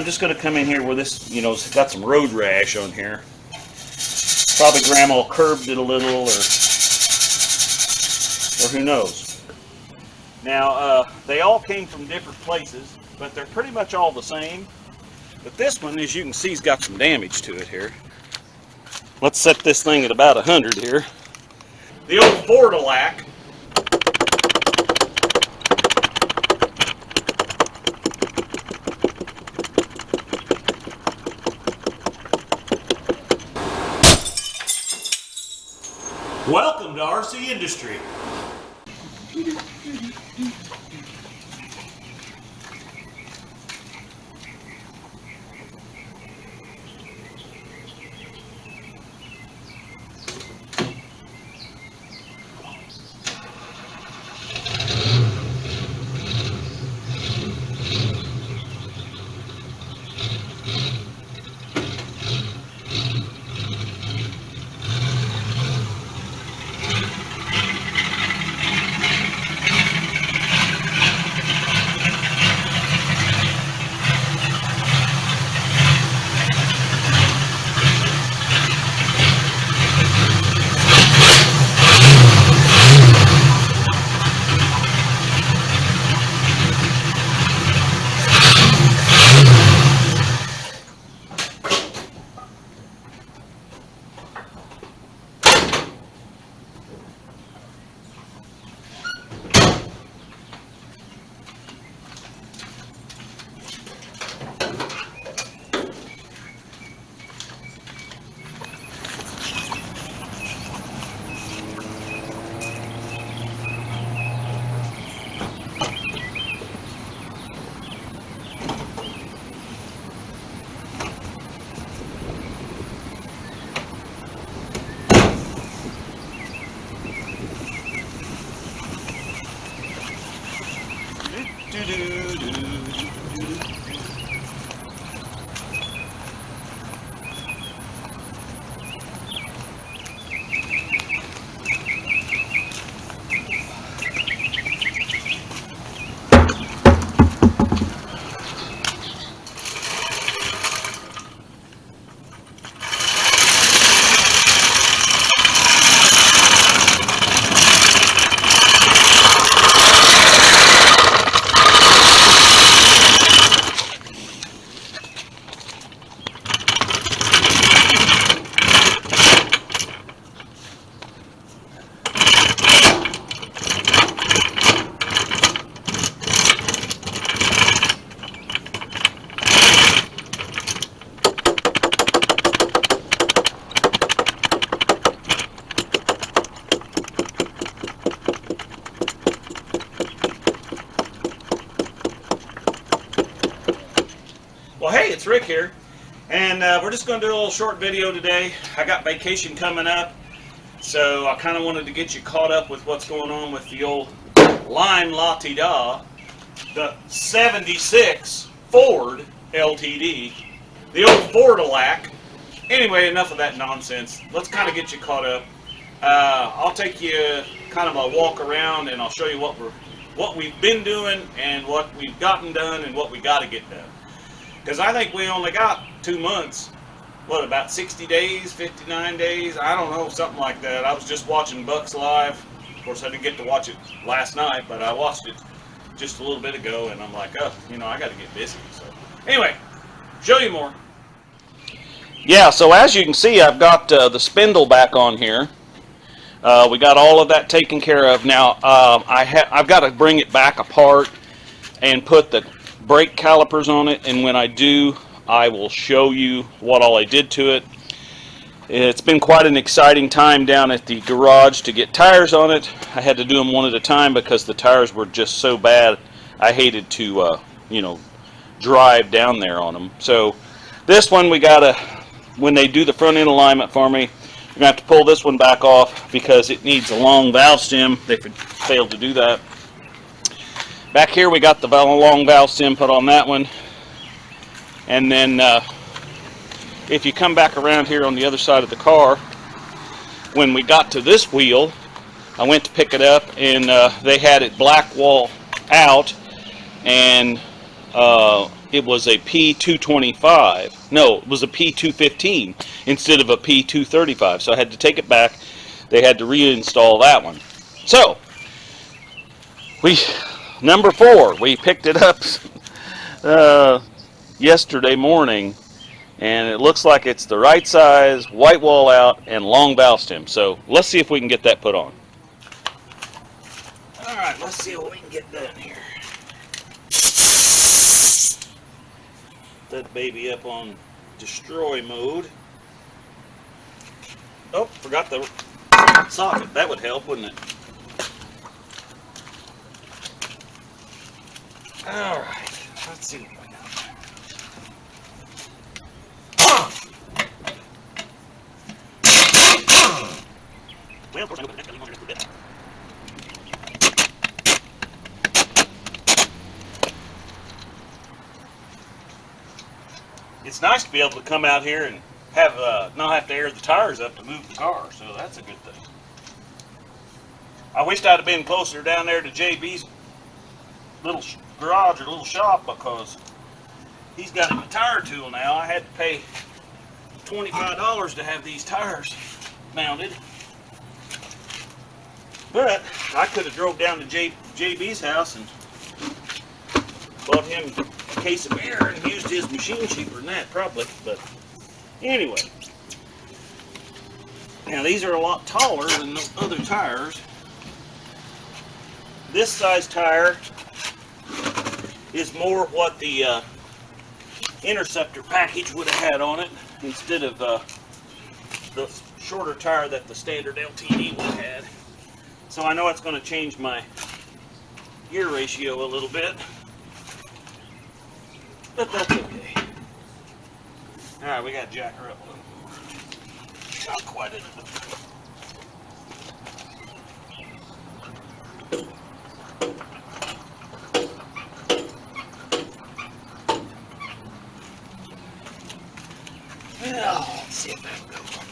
just going to come in here where this, you know, it's got some road rash on here. Probably Grandma curved it a little, or who knows. Now, they all came from different places, but they're pretty much all the same. But this one, as you can see, has got some damage to it here. Let's set this thing at about 100 here. The old Ford-a-lac. Welcome to RCindustry. Well, hey, it's Rick here, and we're just going to do a little short video today. I got vacation coming up, so I kind of wanted to get you caught up with what's going on with the old limelateda, the 76 Ford LTD, the old Ford-a-lac. Anyway, enough of that nonsense. Let's kind of get you caught up. I'll take you kind of a walk around, and I'll show you what we've been doing and what we've gotten done and what we got to get done. Because I think we only got 2 months, what, about 60 days, 59 days, I don't know, something like that. I was just watching Bucks live. Of course, I didn't get to watch it last night, but I watched it just a little bit ago, and I'm like, oh, you know, I got to get busy. So anyway, show you more. Yeah, so as you can see, I've got the spindle back on here. We got all of that taken care of. Now, I've got to bring it back apart and put the brake calipers on it, and when I do, I will show you what all I did to it. It's been quite an exciting time down at the garage to get tires on it. I had to do them one at a time because the tires were just so bad. I hated to, you know, drive down there on them. So this one, we gotta, when they do the front end alignment for me, I'm gonna have to pull this one back off because it needs a long valve stem. They failed to do that. Back here we got the long valve stem put on that one, and then if you come back around here on the other side of the car, when we got to this wheel, I went to pick it up, and they had it black wall out, and it was a P225. No, it was a P215 instead of a P235. So I had to take it back. They had to reinstall that one. So, number 4, we picked it up yesterday morning, and it looks like it's the right size, white wall out, and long valve stem. So let's see if we can get that put on. Alright, let's see what we can get done here. That baby up on destroy mode. Oh, forgot the socket. That would help, wouldn't it? Alright, let's see what we got. Well, of course I know that next a bit. It's nice to be able to come out here and have not have to air the tires up to move the car, so that's a good thing. I wished I'd have been closer down there to JB's little garage or little shop, because he's got a tire tool now. I had to pay $25 to have these tires mounted, but I could have drove down to JB's house and bought him a case of beer and used his machine cheaper than that, probably. But anyway, now these are a lot taller than the other tires. This size tire is more what the Interceptor package would have had on it, instead of the shorter tire that the standard LTD would have had. So I know it's going to change my gear ratio a little bit, but that's okay. Alright, we got to jack her up a little more. Not quite enough. Well, let's see if that goes on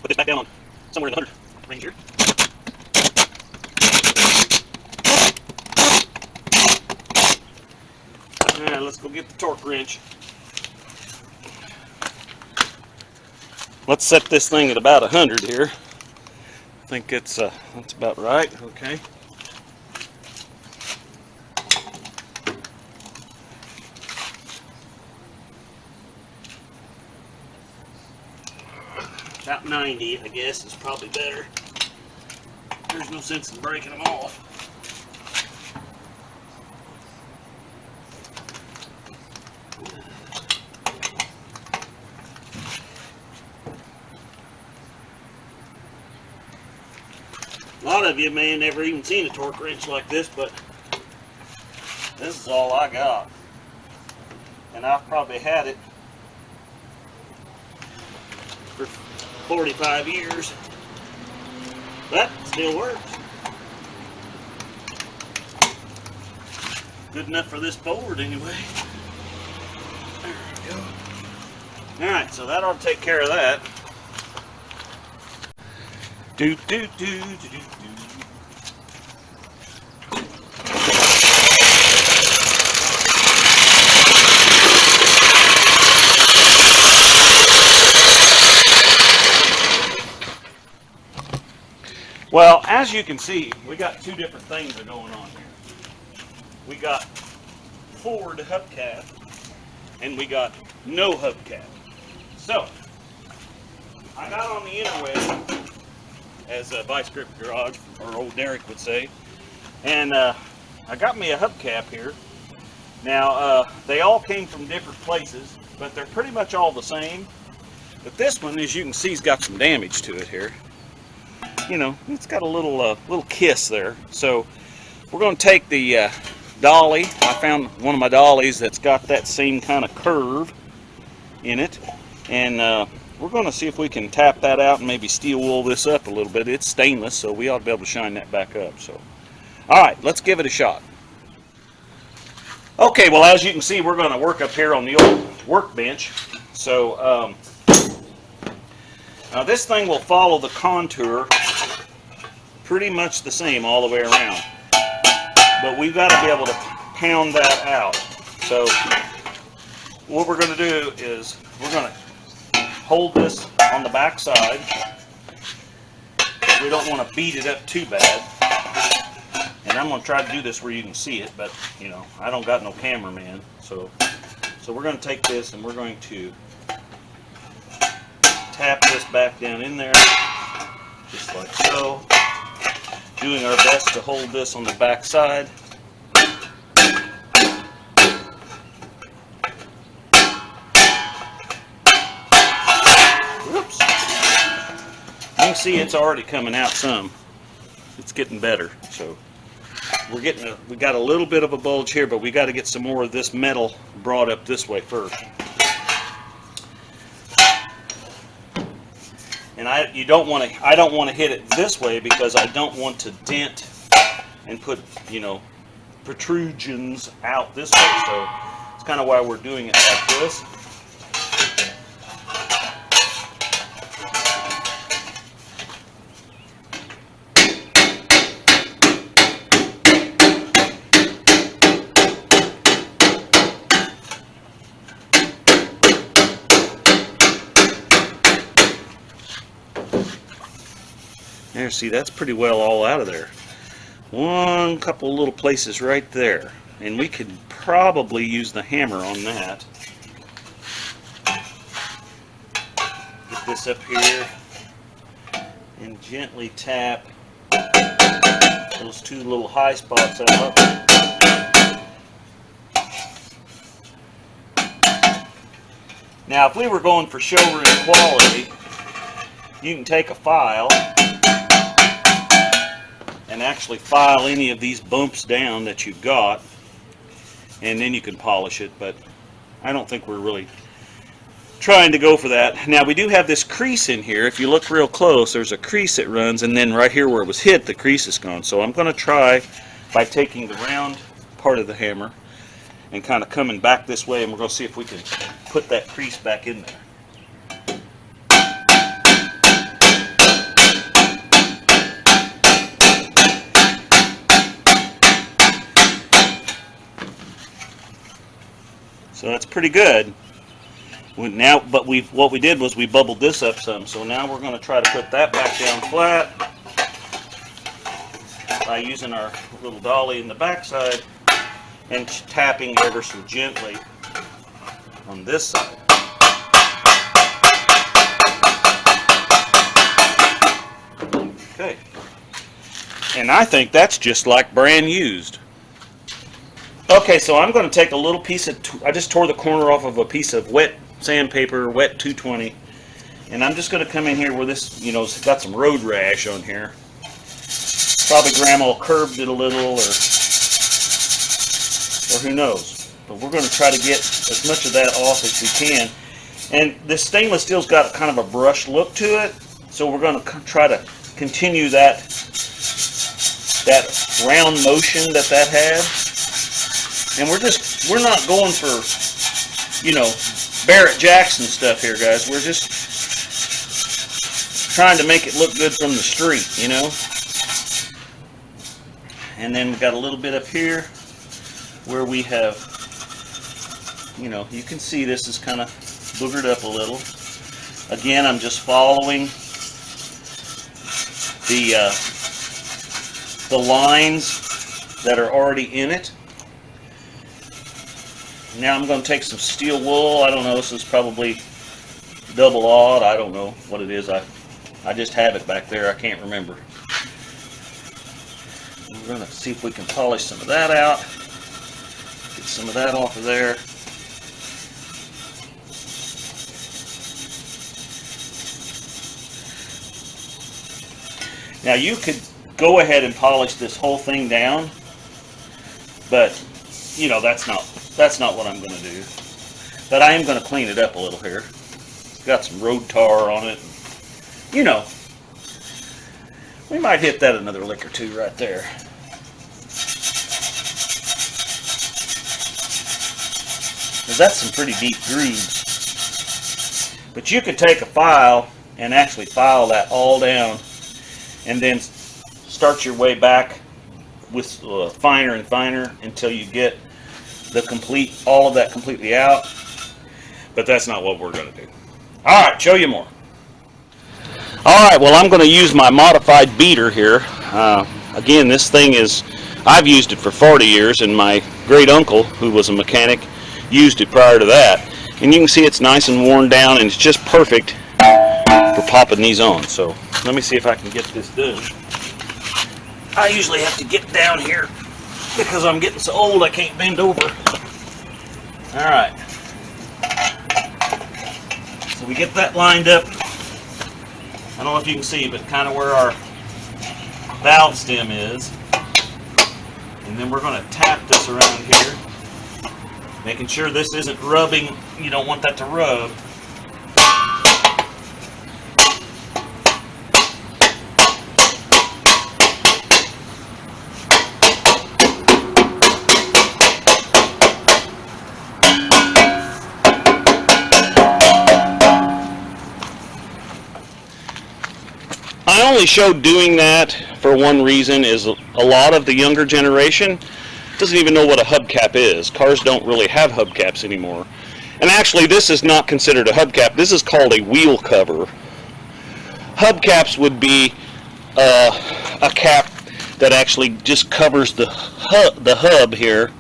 put this back down somewhere in the 100 range here. Alright, let's go get the torque wrench. Let's set this thing at about 100 here. I think that's about right. Okay. About 90, I guess, is probably better. There's no sense in breaking them off. A lot of you may have never even seen a torque wrench like this, but this is all I got. And I've probably had it for 45 years, but it still works. Good enough for this board anyway. There we go. Alright, so that ought to take care of that. Do do do do do do. Well, as you can see, we got two different things that are going on here. We got Ford hubcap, and we got no hubcap. So, I got on the interweb, as Vice Grip Garage, or old Derek would say, and I got me a hubcap here. Now, they all came from different places, but they're pretty much all the same. But this one, as you can see, has got some damage to it here. You know, it's got a little kiss there. So we're going to take the dolly. I found one of my dollies that's got that same kind of curve in it, and we're we're going to see if we can tap that out and maybe steel wool this up a little bit. It's stainless, so we ought to be able to shine that back up. So, all right, let's give it a shot. Okay, well, as you can see, we're going to work up here on the old workbench. So now this thing will follow the contour pretty much the same all the way around, but we've got to be able to pound that out. So what we're going to do is we're going to hold this on the back side. We don't want to beat it up too bad. And I'm going to try to do this where you can see it, but you know, I don't got no cameraman. So we're going to take this and we're going to tap this back down in there, just like so. Doing our best to hold this on the back side. Whoops. You can see it's already coming out some. It's getting better. So we got a little bit of a bulge here, but we got to get some more of this metal brought up this way first. And I don't want to hit it this way because I don't want to dent and put, you know, protrusions out this way. So it's kind of why we're doing it like this. There, see, that's pretty well all out of there. One couple little places right there, and we could probably use the hammer on that. Get this up here and gently tap those two little high spots out. Now, if we were going for showroom quality, you can take a file and actually file any of these bumps down that you've got, and then you can polish it, but I don't think we're really trying to go for that. Now, we do have this crease in here. If you look real close, there's a crease that runs, and then right here where it was hit, the crease is gone. So I'm going to try by taking the round part of the hammer and kind of coming back this way, and we're going to see if we can put that crease back in there. So that's pretty good. But what we did was we bubbled this up some. So now we're going to try to put that back down flat by using our little dolly in the backside and tapping ever so gently on this side. Okay. And I think that's just like brand used. Okay, so I'm going to take a little piece of, I just tore the corner off of a piece of wet sandpaper, wet 220, and I'm just going to come in here where this, you know, it's got some road rash on here. Probably Grandma curved it a little, or who knows. But we're going to try to get as much of that off as we can. And this stainless steel's got kind of a brush look to it, so we're going to try to continue that round motion that had. And we're not going for, you know, Barrett Jackson stuff here, guys. We're just trying to make it look good from the street, you know. And then we've got a little bit up here where we have, you know, you can see this is kind of boogered up a little. Again, I'm just following the lines that are already in it. Now I'm going to take some steel wool. I don't know, this is probably double aught. I don't know what it is. I just have it back there. I can't remember. We're going to see if we can polish some of that out. Get some of that off of there. Now you could go ahead and polish this whole thing down, but you know, that's not what I'm going to do. But I am going to clean it up a little here. got some road tar on it. You know, we might hit that another lick or two right there. Because that's some pretty deep grooves. But you could take a file and actually file that all down and then start your way back with finer and finer until you get all of that completely out. But that's not what we're going to do. All right, show you more. All right, well, I'm going to use my modified beater here. Again, this thing I've used it for 40 years, and my great uncle, who was a mechanic, used it prior to that. And you can see it's nice and worn down, and it's just perfect for popping these on. So let me see if I can get this done. I usually have to get down here because I'm getting so old I can't bend over. All right. So we get that lined up. I don't know if you can see, but kind of where our valve stem is. And then we're going to tap this around here, making sure this isn't rubbing. You don't want that to rub. I only showed doing that for one reason, is a lot of the younger generation doesn't even know what a hubcap is. Cars don't really have hubcaps anymore. And actually, this is not considered a hubcap. This is called a wheel cover. Hubcaps would be a cap that actually just covers the hub here.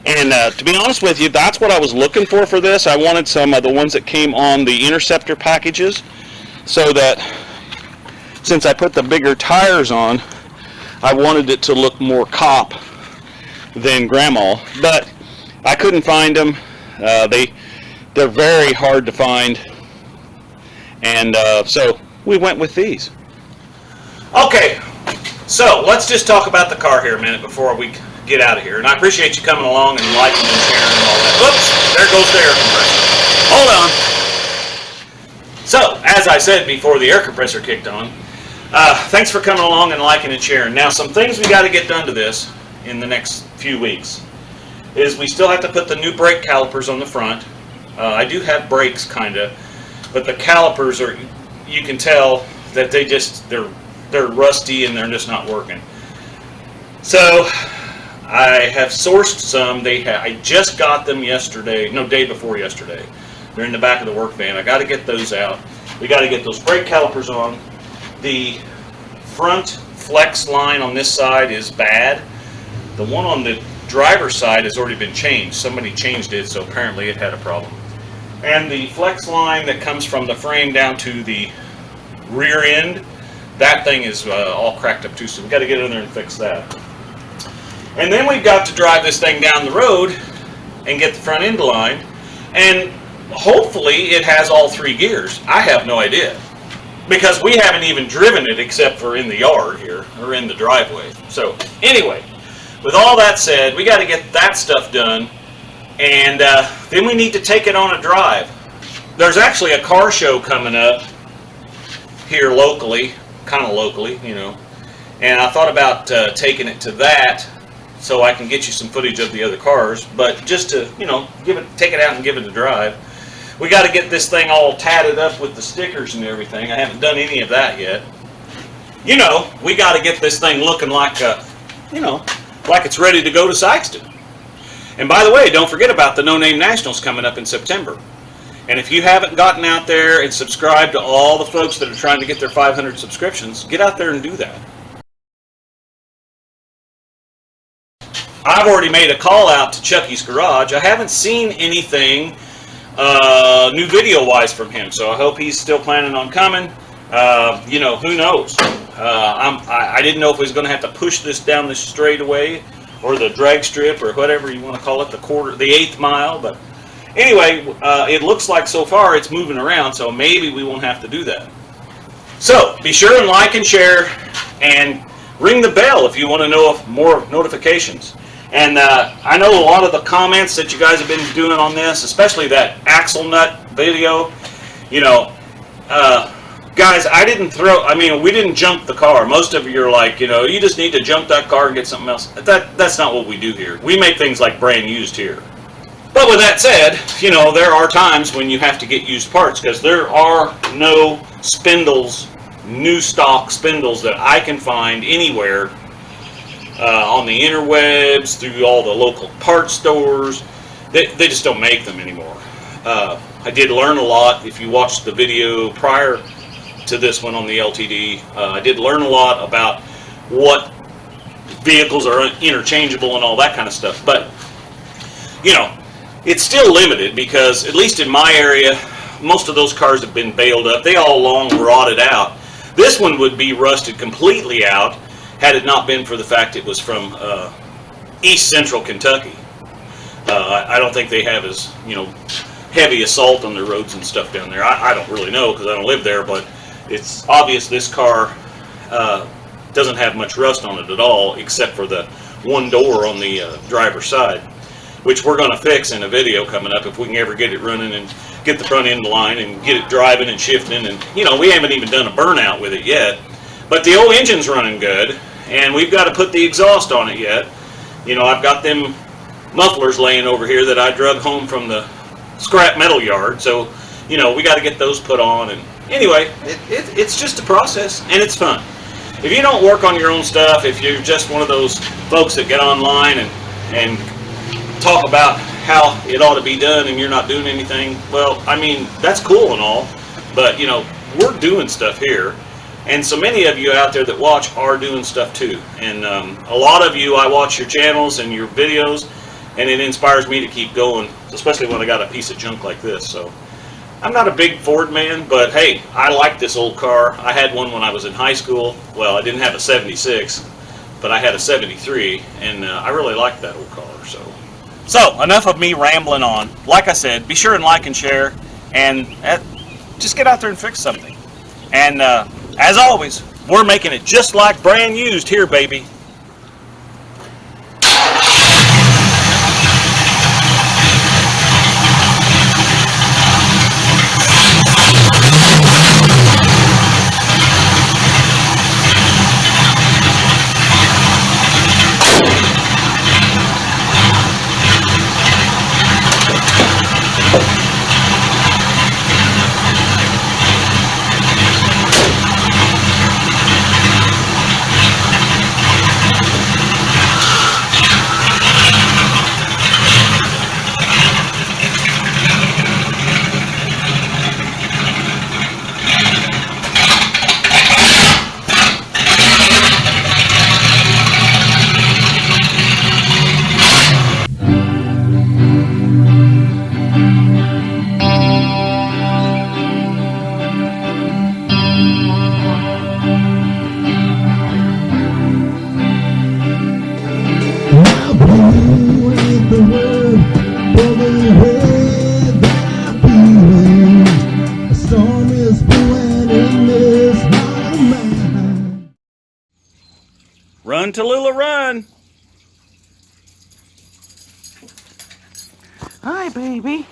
And to be honest with you, that's what I was looking for this. I wanted some of the ones that came on the Interceptor packages, so that since I put the bigger tires on, I wanted it to look more cop than grandma, but I couldn't find them. They're very hard to find, and so we went with these. Okay, so let's just talk about the car here a minute before we get out of here. And I appreciate you coming along and liking and sharing and all that. Oops, there goes the air compressor. Hold on. So, as I said before the air compressor kicked on, thanks for coming along and liking and sharing. Now, some things we got to get done to this in the next few weeks is we still have to put the new brake calipers on the front. I do have brakes, kind of, but the calipers are, you can tell that they're rusty and they're just not working. So I have sourced some. I just got them yesterday, no, day before yesterday. They're in the back of the work van. I got to get those out. We got to get those brake calipers on. The front flex line on this side is bad. The one on the driver's side has already been changed. Somebody changed it, so apparently it had a problem. And the flex line that comes from the frame down to the rear end, that thing is all cracked up too, so we've got to get in there and fix that. And then we've got to drive this thing down the road and get the front end aligned, and hopefully it has all 3 gears. I have no idea, because we haven't even driven it except for in the yard here, or in the driveway. So anyway, with all that said, we got to get that stuff done, and then we need to take it on a drive. There's actually a car show coming up here locally, kind of locally, you know, and I thought about taking it to that so I can get you some footage of the other cars, but just to, you know, take it out and give it a drive. We got to get this thing all tatted up with the stickers and everything. I haven't done any of that yet. You know, we got to get this thing looking like, you know, like it's ready to go to Sikeston. And by the way, don't forget about the NoNameNationals coming up in September. And if you haven't gotten out there and subscribed to all the folks that are trying to get their 500 subscriptions, get out there and do that. I've already made a call out to Chucky's Garage. I haven't seen anything new video-wise from him, so I hope he's still planning on coming. You know, who knows? I didn't know if he was going to have to push this down the straightaway or the drag strip or whatever you want to call it, the 1/8 mile. But anyway, it looks like so far it's moving around, so maybe we won't have to do that. So be sure and like and share and ring the bell if you want to know more notifications. And I know a lot of the comments that you guys have been doing on this, especially that axle nut video, You know, guys, we didn't junk the car. Most of you are like, you know, you just need to junk that car and get something else. That's not what we do here. We make things like brand used here. But with that said, you know, there are times when you have to get used parts because there are no spindles, new stock spindles that I can find anywhere on the interwebs, through all the local parts stores. They just don't make them anymore. I did learn a lot. If you watched the video prior to this one on the LTD, I did learn a lot about what vehicles are interchangeable and all that kind of stuff. But, you know, it's still limited because, at least in my area, most of those cars have been baled up. They all long rotted out. This one would be rusted completely out had it not been for the fact it was from East Central Kentucky. I don't think they have as, you know, heavy assault on their roads and stuff down there. I don't really know because I don't live there, but it's obvious this car doesn't have much rust on it at all, except for the one door on the driver's side, which we're going to fix in a video coming up if we can ever get it running and get the front end line and get it driving and shifting. And, you know, we haven't even done a burnout with it yet, but the old engine's running good, and we've got to put the exhaust on it yet. You know, I've got them mufflers laying over here that I drug home from the scrap metal yard, so, you know, we got to get those put on. And anyway, it's just a process, and it's fun. If you don't work on your own stuff, if you're just one of those folks that get online and talk about how it ought to be done and you're not doing anything, well, I mean, that's cool and all, but, you know, we're doing stuff here, and so many of you out there that watch are doing stuff too. And a lot of you, I watch your channels and your videos, and it inspires me to keep going, especially when I got a piece of junk like this. So I'm not a big Ford man, but hey, I like this old car. I had one when I was in high school. Well, I didn't have a 76, but I had a 73, and I really liked that old car. So enough of me rambling on. Like I said, be sure and like and share, and just get out there and fix something. And as always, we're making it just like brand used here, baby. Run, Tallulah, run! Hi, baby.